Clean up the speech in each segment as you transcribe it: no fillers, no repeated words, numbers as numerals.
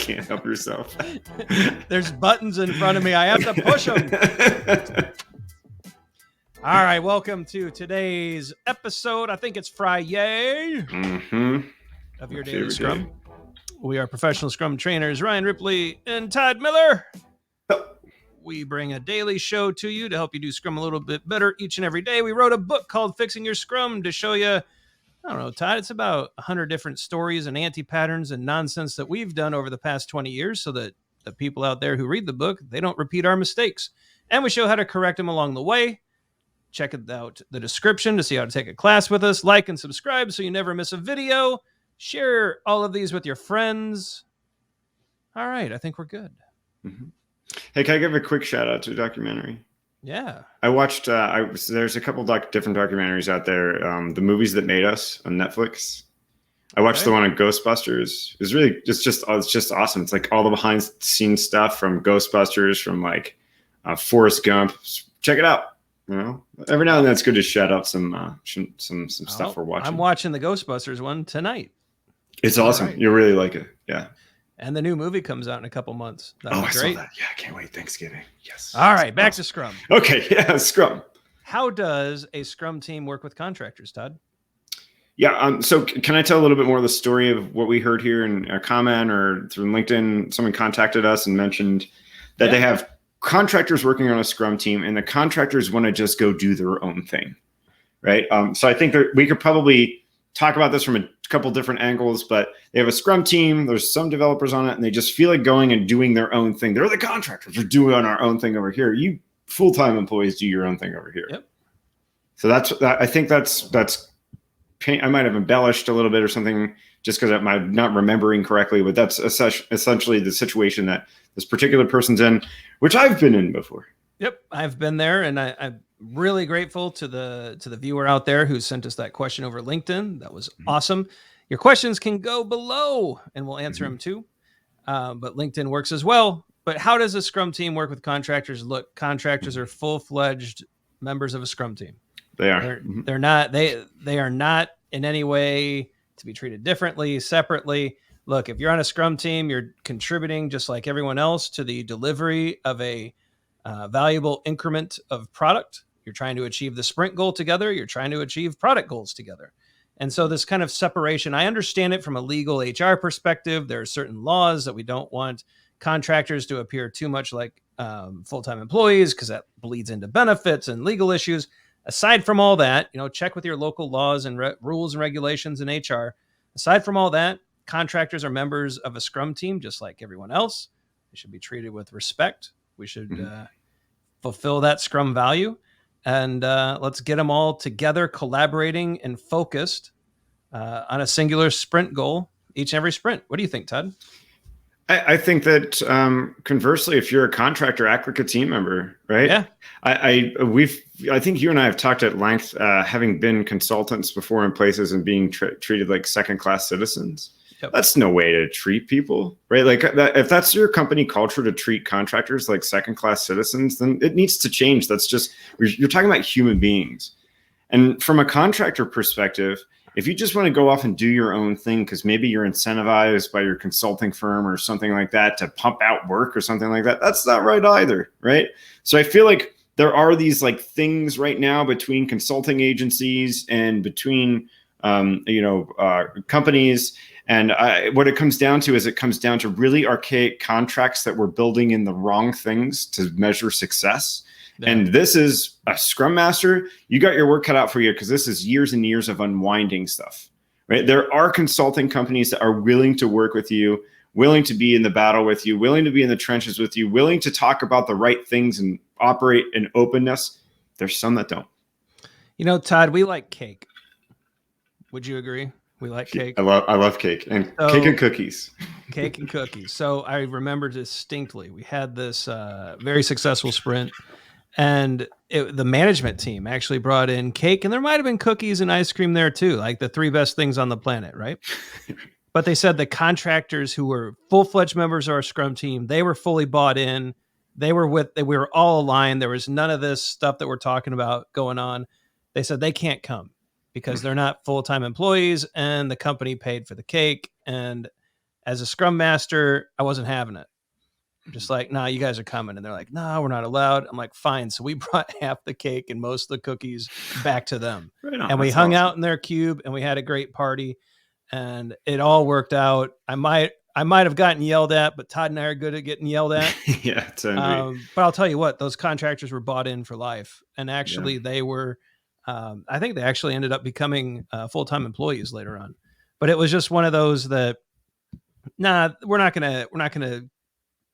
can't help yourself. There's buttons in front of me. I have to push them. All right, welcome to today's episode. I think it's Friday of Your Daily Scrum. We are professional Scrum trainers, Ryan Ripley and Todd Miller. We bring a daily show to you to help you do Scrum a little bit better each and every day. We wrote a book called Fixing Your Scrum to show you, I don't know, Todd, it's about 100 different stories and anti-patterns and nonsense that we've done over the past 20 years so that the people out there who read the book, they don't repeat our mistakes. And we show how to correct them along the way. Check it out, the description, to see how to take a class with us. Like and subscribe so you never miss a video. Share all of these with your friends. All right, I think we're good. Mm-hmm. Hey, can I give a quick shout out to a documentary? Yeah. I watched, there's a couple different documentaries out there. The Movies That Made Us on Netflix. I watched the one on Ghostbusters. It was really, it's just awesome. It's like all the behind the scenes stuff from Ghostbusters, from like Forrest Gump. Check it out. You know, every now and then it's good to shout out some stuff we're watching. I'm watching the Ghostbusters one tonight. It's awesome. Right. You'll really like it. Yeah. And the new movie comes out in a couple months. That'll be great. I saw that. Yeah, I can't wait. Thanksgiving. Yes. All right, back to Scrum. Okay, yeah, Scrum. How does a Scrum team work with contractors, Todd? Yeah, so can I tell a little bit more of the story of what we heard here in a comment or through LinkedIn? Someone contacted us and mentioned that they have contractors working on a Scrum team, and the contractors want to just go do their own thing, right? So I think that we could probably talk about this from a couple different angles, but they have a Scrum team. There's some developers on it, and they just feel like going and doing their own thing. They're the contractors. We're doing our own thing over here. You full-time employees do your own thing over here. Yep. So I think that's I might have embellished a little bit or something just because I'm not remembering correctly, but that's essentially the situation that this particular person's in, which I've been in before. Yep, I've been there, and I'm really grateful to the viewer out there who sent us that question over LinkedIn. That was awesome. Your questions can go below, and we'll answer them too. But LinkedIn works as well. But how does a Scrum team work with contractors? Look, contractors are full-fledged members of a Scrum team. They are. They're not. They are not in any way to be treated differently, separately. Look, if you're on a Scrum team, you're contributing just like everyone else to the delivery of a valuable increment of product. You're trying to achieve the sprint goal together. You're trying to achieve product goals together. And so this kind of separation, I understand it from a legal HR perspective. There are certain laws that we don't want contractors to appear too much like full-time employees because that bleeds into benefits and legal issues. Aside from all that, check with your local laws and rules and regulations in HR. Aside from all that, contractors are members of a Scrum team, just like everyone else. They should be treated with respect. We should fulfill that Scrum value. And let's get them all together, collaborating and focused on a singular sprint goal each and every sprint. What do you think, Todd? I think that conversely, if you're a contractor, act like a team member, right? Yeah. I think you and I have talked at length, having been consultants before in places and being treated like second-class citizens. Yep. That's no way to treat people, right? Like if that's your company culture to treat contractors like second-class citizens, then it needs to change. That's just, you're talking about human beings. And from a contractor perspective, if you just want to go off and do your own thing because maybe you're incentivized by your consulting firm or something like that to pump out work or something like that, that's not right either, right? So I feel like there are these like things right now between consulting agencies and between companies. And what it comes down to is it comes down to really archaic contracts that we're building in the wrong things to measure success. Yeah. And this is a Scrum Master. You got your work cut out for you because this is years and years of unwinding stuff, right? There are consulting companies that are willing to work with you, willing to be in the battle with you, willing to be in the trenches with you, willing to talk about the right things and operate in openness. There's some that don't. Todd, we like cake. Would you agree? We like cake. I love cake and cake and cookies. Cake and cookies. So I remember distinctly, we had this very successful sprint, and the management team actually brought in cake, and there might have been cookies and ice cream there too, like the 3 best things on the planet, right? But they said the contractors who were full-fledged members of our Scrum team, they were fully bought in. We were all aligned. There was none of this stuff that we're talking about going on. They said they can't come because they're not full-time employees and the company paid for the cake. And As a Scrum Master, I wasn't having it. I'm just like, nah, you guys are coming. And they're like, no, we're not allowed. I'm like, fine. So we brought half the cake and most of the cookies back to them. Right on. And we That's hung awesome. out in their cube and we had a great party. And it all worked out. I might have gotten yelled at, but Todd and I are good at getting yelled at. Yeah, But I'll tell you what, those contractors were bought in for life. And actually they were, I think they actually ended up becoming full-time employees later on. But it was just one of those that, nah, we're not going to,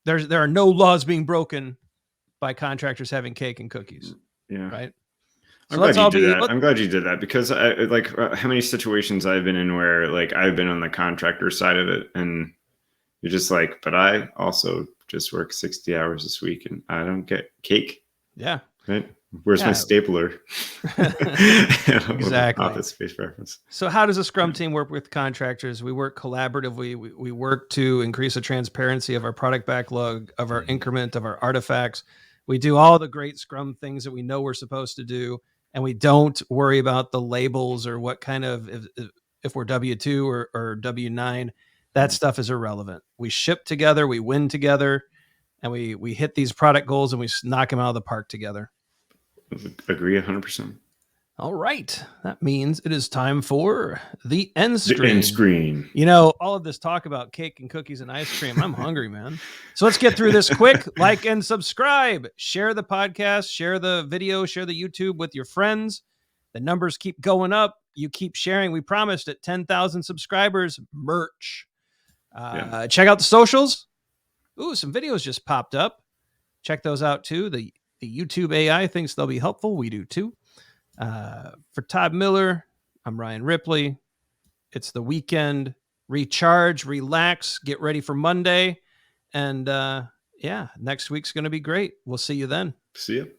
there are no laws being broken by contractors having cake and cookies. Yeah. Right. I'm glad you did that because how many situations I've been in where like I've been on the contractor side of it and you're just like, but I also just work 60 hours this week and I don't get cake. Yeah. Right. Where's my stapler? Exactly. Office space preference. So how does a Scrum team work with contractors? We work collaboratively. We work to increase the transparency of our product backlog, of our increment, of our artifacts. We do all the great Scrum things that we know we're supposed to do. And we don't worry about the labels or what kind of, if we're W-2 or W-9, that stuff is irrelevant. We ship together, we win together, and we hit these product goals and we knock them out of the park together. Agree 100%. All right. That means it is time for the end screen. The end screen. You know, all of this talk about cake and cookies and ice cream, I'm hungry, man. So let's get through this quick. Like and subscribe. Share the podcast. Share the video. Share the YouTube with your friends. The numbers keep going up. You keep sharing. We promised at 10,000 subscribers, merch. Check out the socials. Ooh, some videos just popped up. Check those out too. The YouTube AI thinks they'll be helpful. We do too. For Todd Miller, I'm Ryan Ripley. It's the weekend. Recharge, relax, get ready for Monday. And next week's going to be great. We'll see you then. See you.